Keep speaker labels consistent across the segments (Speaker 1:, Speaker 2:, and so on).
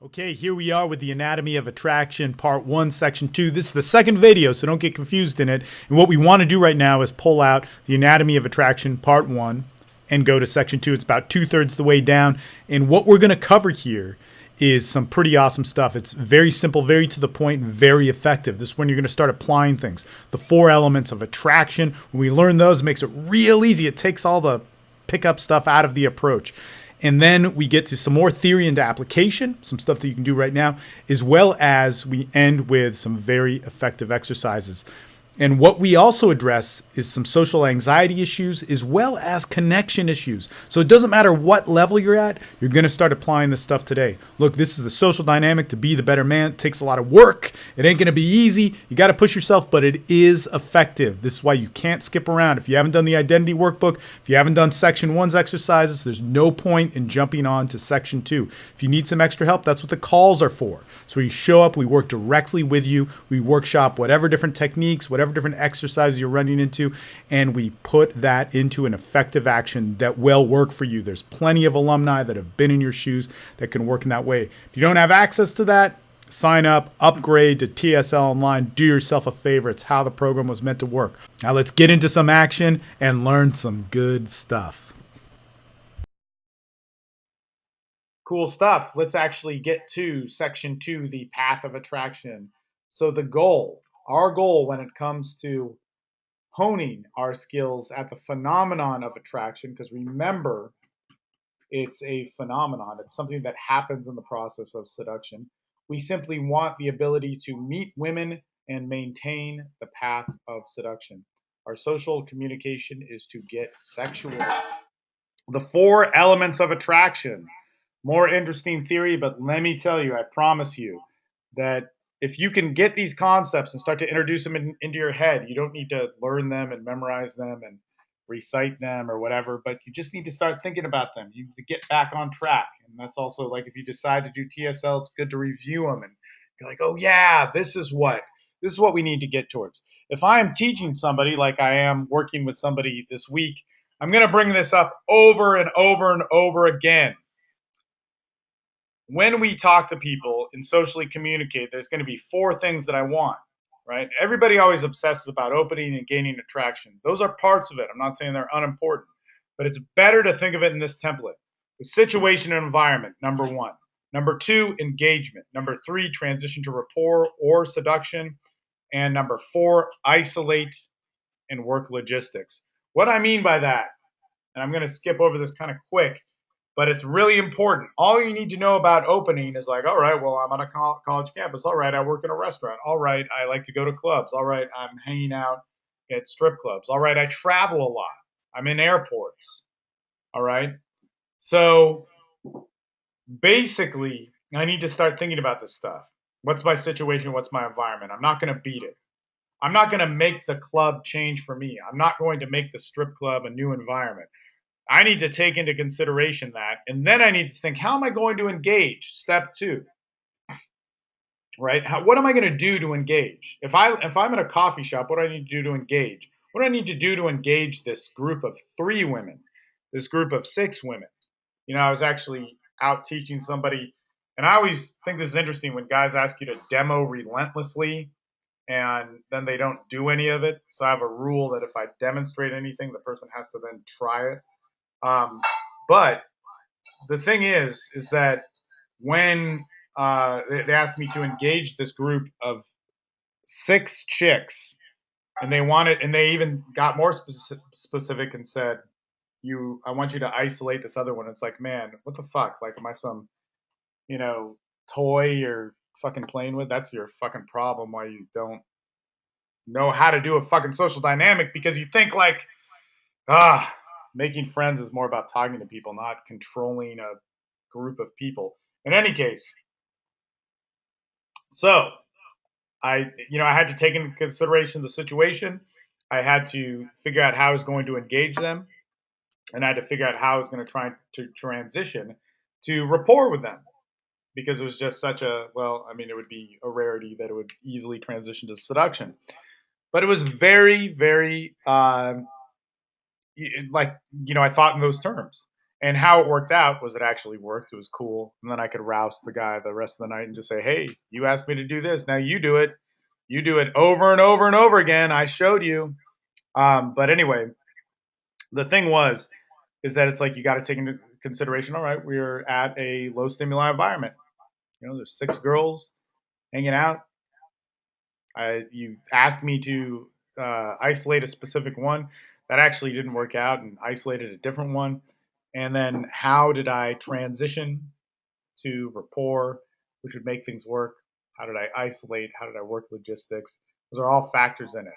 Speaker 1: Okay, here we are with the Anatomy of Attraction, Part 1, Section 2. This is the second video, so don't get confused in it. And what we want to do right now is pull out the Anatomy of Attraction, Part 1, and go to Section 2. It's about two-thirds the way down. And what we're going to cover here is some pretty awesome stuff. It's very simple, very to the point, and very effective. This is when you're going to start applying things. The 4 elements of attraction. When we learn those, it makes it real easy. It takes all the pickup stuff out of the approach. And then we get to some more theory into application, some stuff that you can do right now, as well as we end with some very effective exercises. And what we also address is some social anxiety issues as well as connection issues. So it doesn't matter what level you're at, you're going to start applying this stuff today. Look, this is the social dynamic to be the better man. It takes a lot of work. It ain't going to be easy. You got to push yourself, but it is effective. This is why you can't skip around. If you haven't done the identity workbook, if you haven't done section 1's exercises, there's no point in jumping on to section 2. If you need some extra help, that's what the calls are for. So we show up, we work directly with you, we workshop whatever different techniques, whatever different exercises you're running into, and we put that into an effective action that will work for you. There's plenty of alumni that have been in your shoes that can work in that way. If you don't have access to that, sign up, upgrade to TSL Online, do yourself a favor. It's how the program was meant to work. Now let's get into some action and learn some good stuff. Cool stuff. Let's actually get to section 2, the path of attraction. So our goal when it comes to honing our skills at the phenomenon of attraction, because remember, it's a phenomenon. It's something that happens in the process of seduction. We simply want the ability to meet women and maintain the path of seduction. Our social communication is to get sexual. The 4 elements of attraction. More interesting theory, but let me tell you, I promise you that if you can get these concepts and start to introduce them into your head, you don't need to learn them and memorize them and recite them or whatever, but you just need to start thinking about them. You need to get back on track. And that's also like if you decide to do TSL, it's good to review them and be like, oh yeah, this is what we need to get towards. If I am teaching somebody like I am working with somebody this week, I'm going to bring this up over and over and over again. When we talk to people and socially communicate, there's going to be 4 things that I want, right? Everybody always obsesses about opening and gaining attraction. Those are parts of it. I'm not saying they're unimportant, but it's better to think of it in this template. The situation and environment, number 1. Number 2, engagement. Number 3, transition to rapport or seduction. And number 4, isolate and work logistics. What I mean by that, and I'm going to skip over this kind of quick, but it's really important. All you need to know about opening is like, all right, well, I'm on a college campus. All right, I work in a restaurant. All right, I like to go to clubs. All right, I'm hanging out at strip clubs. All right, I travel a lot. I'm in airports. All right. So basically, I need to start thinking about this stuff. What's my situation? What's my environment? I'm not going to beat it. I'm not going to make the club change for me. I'm not going to make the strip club a new environment. I need to take into consideration that. And then I need to think, how am I going to engage? Step 2, right? What am I going to do to engage? If I'm in a coffee shop, what do I need to do to engage? What do I need to do to engage this group of 3 women, this group of 6 women? I was actually out teaching somebody, and I always think this is interesting when guys ask you to demo relentlessly and then they don't do any of it. So I have a rule that if I demonstrate anything, the person has to then try it. But the thing is that when they asked me to engage this group of 6 chicks, and they wanted, and they even got more specific and said, I want you to isolate this other one. It's like, man, what the fuck? Like, am I some, toy you're fucking playing with? That's your fucking problem. Why you don't know how to do a fucking social dynamic, because you think like, ah, making friends is more about talking to people, not controlling a group of people. In any case, so I had to take into consideration the situation. I had to figure out how I was going to engage them, and I had to figure out how I was going to try to transition to rapport with them, because it was just such a, well, I mean, it would be a rarity that it would easily transition to seduction. But it was very, very, I thought in those terms. And how it worked out was it actually worked. It was cool. And then I could rouse the guy the rest of the night and just say, hey, you asked me to do this. Now you do it. You do it over and over and over again. I showed you. But anyway, the thing is that it's like you got to take into consideration. All right, we're at a low stimuli environment. There's 6 girls hanging out. You asked me to isolate a specific one. That actually didn't work out, and isolated a different one. And then how did I transition to rapport, which would make things work? How did I isolate? How did I work logistics? Those are all factors in it.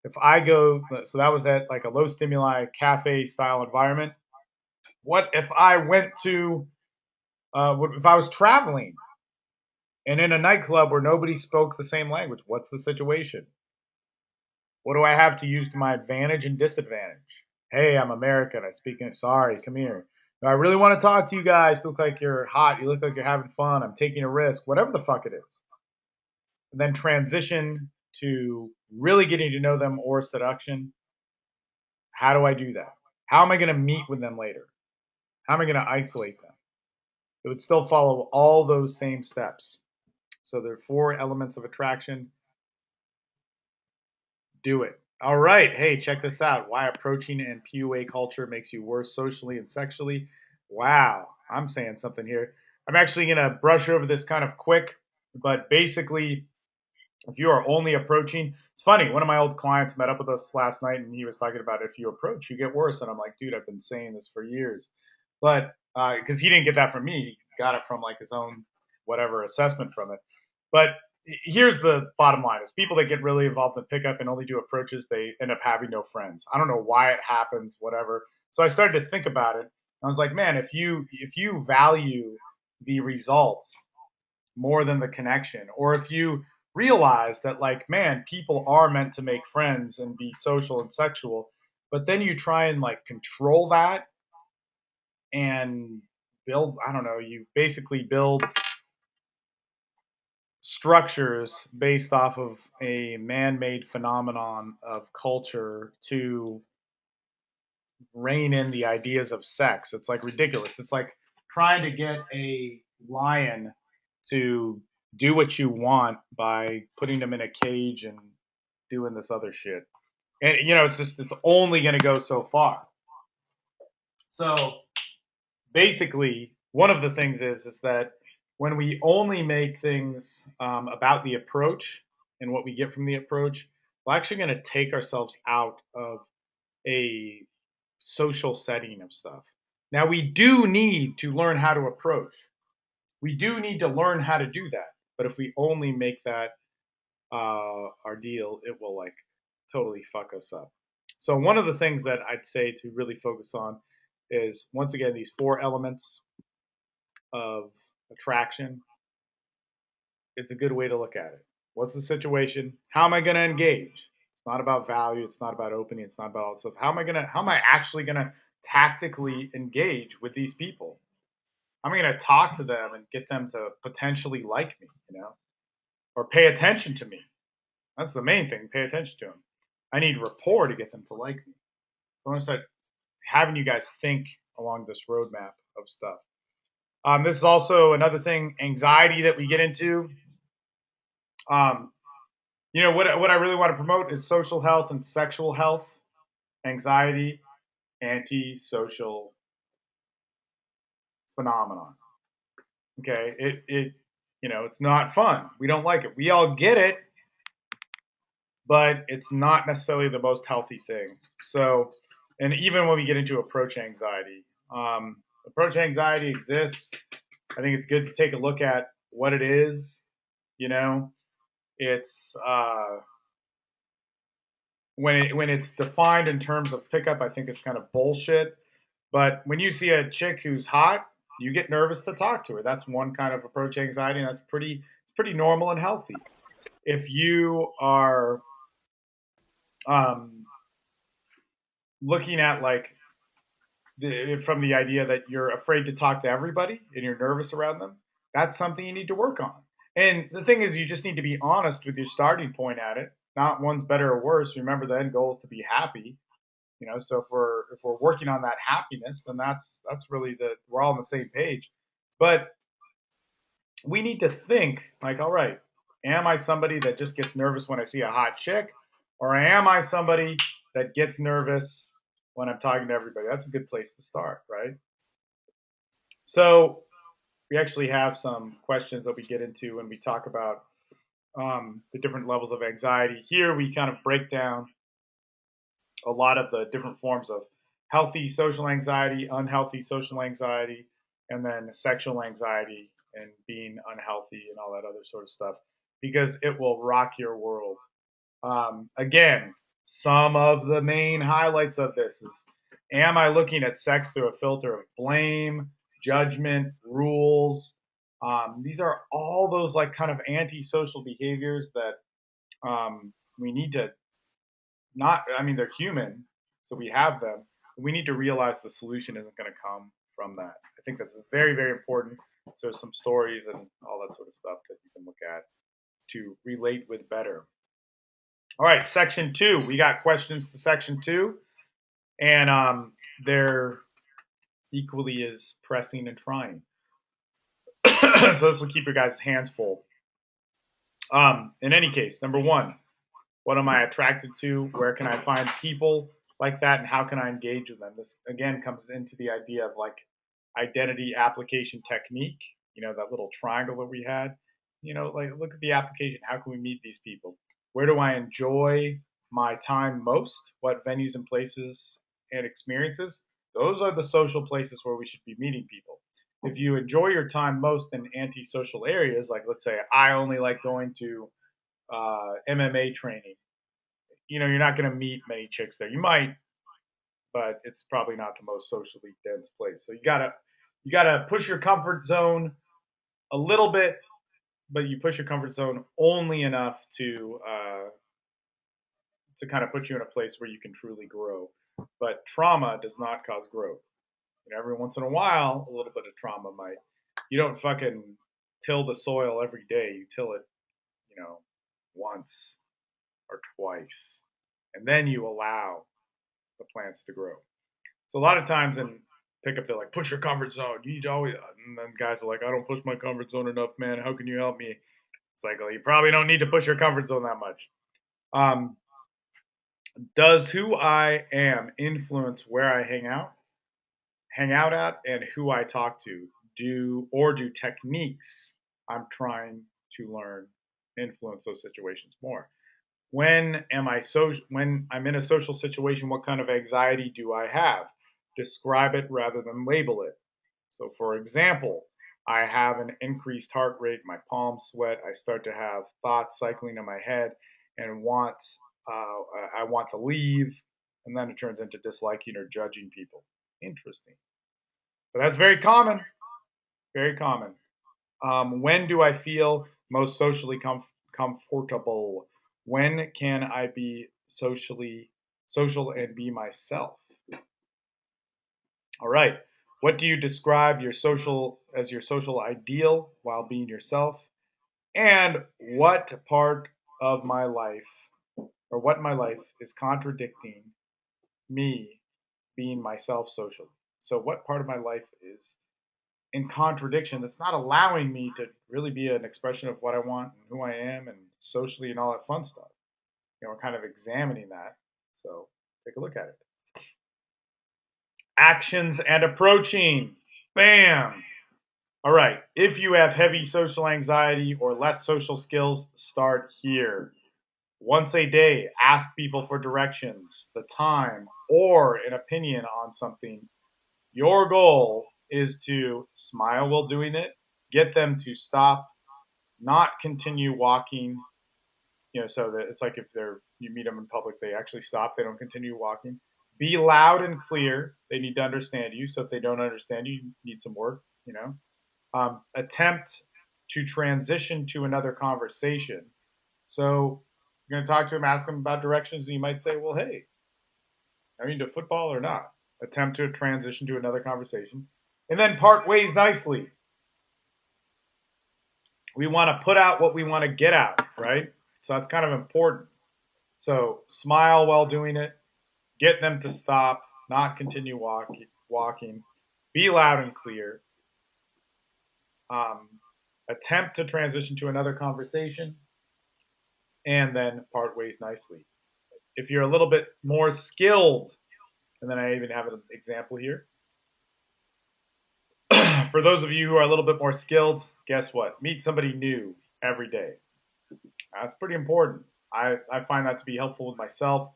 Speaker 1: If I go, so that was at like a low stimuli cafe style environment. What if I went to, if I was traveling and in a nightclub where nobody spoke the same language? What's the situation? What do I have to use to my advantage and disadvantage? Hey, I'm American. I speak in. Sorry, come here. No, I really want to talk to you guys. You look like you're hot. You look like you're having fun. I'm taking a risk. Whatever the fuck it is. And then transition to really getting to know them or seduction. How do I do that? How am I going to meet with them later? How am I going to isolate them? It would still follow all those same steps. So there are 4 elements of attraction. Do it. All right. Hey, check this out. Why approaching and PUA culture makes you worse socially and sexually. Wow. I'm saying something here. I'm actually going to brush over this kind of quick, but basically, if you are only approaching, it's funny. One of my old clients met up with us last night and he was talking about if you approach, you get worse. And I'm like, dude, I've been saying this for years. But because he didn't get that from me, he got it from like his own whatever assessment from it. But here's the bottom line: is people that get really involved in pickup and only do approaches, they end up having no friends. I don't know why it happens, whatever. So I started to think about it. I was like, man, if you value the results more than the connection, or if you realize that like, man, people are meant to make friends and be social and sexual, but then you try and like control that and build, I don't know, you basically build structures based off of a man-made phenomenon of culture to rein in the ideas of sex. It's like ridiculous. It's like trying to get a lion to do what you want by putting them in a cage and doing this other shit. And it's only going to go so far. So basically, one of the things is that when we only make things about the approach and what we get from the approach, we're actually going to take ourselves out of a social setting of stuff. Now, we do need to learn how to approach. We do need to learn how to do that. But if we only make that our deal, it will like totally fuck us up. So one of the things that I'd say to really focus on is once again these 4 elements of attraction. It's a good way to look at it. What's the situation? How am I going to engage? It's not about value. It's not about opening. It's not about all that stuff. How am I actually going to tactically engage with these people? How am I going to talk to them and get them to potentially like me, or pay attention to me? That's the main thing. Pay attention to them. I need rapport to get them to like me. So I want to start having you guys think along this roadmap of stuff. This is also another thing, anxiety that we get into. Um, what I really want to promote is social health and sexual health. Anxiety, anti-social phenomenon. Okay, it's not fun. We don't like it. We all get it, but it's not necessarily the most healthy thing. So, and even when we get into approach anxiety exists. I think it's good to take a look at what it is. It's when it's defined in terms of pickup, I think it's kind of bullshit. But when you see a chick who's hot, you get nervous to talk to her. That's one kind of approach anxiety, and that's pretty normal and healthy. If you are looking at like from the idea that you're afraid to talk to everybody and you're nervous around them, that's something you need to work on. And the thing is, you just need to be honest with your starting point at it. Not one's better or worse. Remember, the end goal is to be happy. So if we're working on that happiness, then that's really we're all on the same page. But we need to think like, all right, am I somebody that just gets nervous when I see a hot chick, or am I somebody that gets nervous when I'm talking to everybody? That's a good place to start, right? So we actually have some questions that we get into when we talk about the different levels of anxiety. Here we kind of break down a lot of the different forms of healthy social anxiety, unhealthy social anxiety, and then sexual anxiety and being unhealthy and all that other sort of stuff, because it will rock your world. Again, some of the main highlights of this is, am I looking at sex through a filter of blame, judgment, rules? These are all those like kind of antisocial behaviors that we need to not, I mean, they're human, so we have them. We need to realize the solution isn't going to come from that. I think that's very, very important. So, some stories and all that sort of stuff that you can look at to relate with better. All right, section 2. We got questions to section 2, and they're equally as pressing and trying. So, this will keep your guys' hands full. In any case, number 1, what am I attracted to? Where can I find people like that? And how can I engage with them? This, again, comes into the idea of like identity application technique, that little triangle that we had. Like look at the application. How can we meet these people? Where do I enjoy my time most? What venues and places and experiences? Those are the social places where we should be meeting people. If you enjoy your time most in antisocial areas, like let's say I only like going to MMA training, you're not going to meet many chicks there. You might, but it's probably not the most socially dense place. So you gotta push your comfort zone a little bit, but you push your comfort zone only enough to kind of put you in a place where you can truly grow. But trauma does not cause growth. Every once in a while, a little bit of trauma might. You don't fucking till the soil every day. You till it, once or twice, and then you allow the plants to grow. So a lot of times in pickup, they're like, push your comfort zone. You need to always, and then guys are like, I don't push my comfort zone enough, man. How can you help me? It's like, well, you probably don't need to push your comfort zone that much. Does who I am influence where I hang out at, and who I talk to? Do techniques I'm trying to learn influence those situations more? When I'm in a social situation, what kind of anxiety do I have? Describe it rather than label it. So for example, I have an increased heart rate, my palms sweat, I start to have thoughts cycling in my head and I want to leave, and then it turns into disliking or judging people. Interesting. But that's very common, very common. When do I feel most socially comfortable? When can I be social and be myself? All right. What do you describe your social ideal while being yourself? And what part of my life or what in my life is contradicting me being myself socially? So what part of my life is in contradiction that's not allowing me to really be an expression of what I want and who I am and socially and all that fun stuff? We're kind of examining that. So take a look at it. Actions and approaching. Bam. All right. If you have heavy social anxiety or less social skills, start here. Once a day, ask people for directions, the time, or an opinion on something. Your goal is to smile while doing it, get them to stop, not continue walking. So that it's like if you meet them in public, they actually stop, they don't continue walking. Be loud and clear. They need to understand you. So if they don't understand you, you need some work. Attempt to transition to another conversation. So you're going to talk to them, ask them about directions, and you might say, well, hey, are you into football or not? Attempt to transition to another conversation. And then part ways nicely. We want to put out what we want to get out, right? So that's kind of important. So smile while doing it. Get them to stop, not continue walking. Be loud and clear. Um, Attempt to transition to another conversation, and then part ways nicely. If you're a little bit more skilled, and then I even have an example here. For those of you who are a little bit more skilled, guess what? Meet somebody new every day. That's pretty important. I find that to be helpful with myself.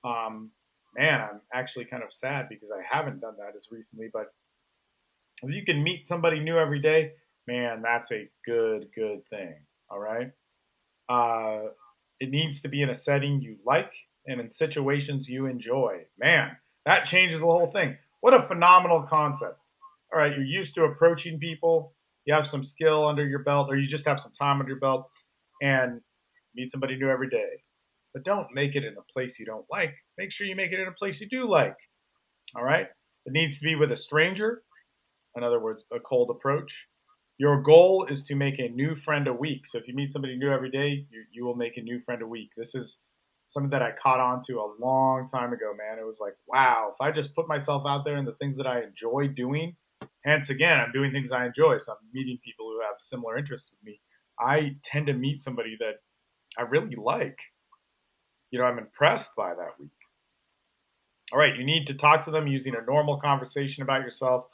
Speaker 1: Um, Man, I'm actually kind of sad because I haven't done that as recently. But if you can meet somebody new every day, man, that's a good thing. All right. Uh, it needs to be in a setting you like and in situations you enjoy. Man, that changes the whole thing. What a phenomenal concept. All right, you're used to approaching people, you have some skill under your belt, or you just have some time under your belt, and meet somebody new every day. But don't make it in a place you don't like. Make sure you make it in a place you do like. All right? It needs to be with a stranger, in other words, a cold approach. Your goal is to make a new friend a week. So if you meet somebody new every day, you will make a new friend a week. This is something that I caught on to a long time ago, man. It was like, wow, if I just put myself out there in the things that I enjoy doing, hence again, I'm doing things I enjoy. So I'm meeting people who have similar interests with me. I tend to meet somebody that I really like. I'm impressed by that week. All right, you need to talk to them using a normal conversation about yourself,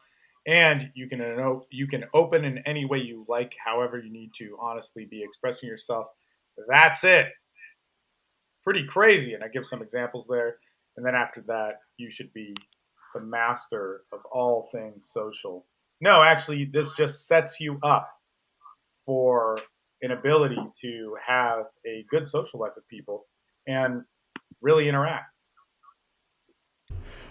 Speaker 1: and you can open in any way you like, however you need to honestly be expressing yourself. That's it. Pretty crazy, and I give some examples there. And then after that, you should be the master of all things social. No, actually, this just sets you up for an ability to have a good social life with people and really interact.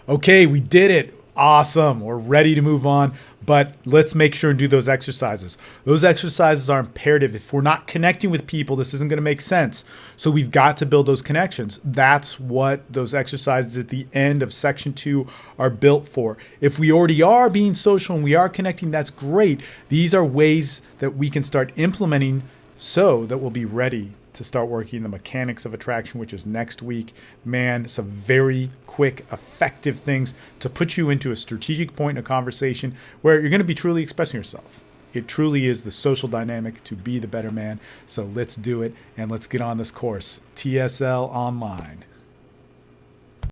Speaker 1: Okay, we did it. Awesome. We're ready to move on, but let's make sure and do those exercises. Those exercises are imperative. If we're not connecting with people, this isn't going to make sense. So we've got to build those connections. That's what those exercises at the end of section 2 are built for. If we already are being social and we are connecting, that's great. These are ways that we can start implementing so that we'll be ready to start working the mechanics of attraction, which is next week. Man, some very quick, effective things to put you into a strategic point in a conversation where you're going to be truly expressing yourself. It truly is the social dynamic to be the better man. So let's do it and let's get on this course. TSL Online.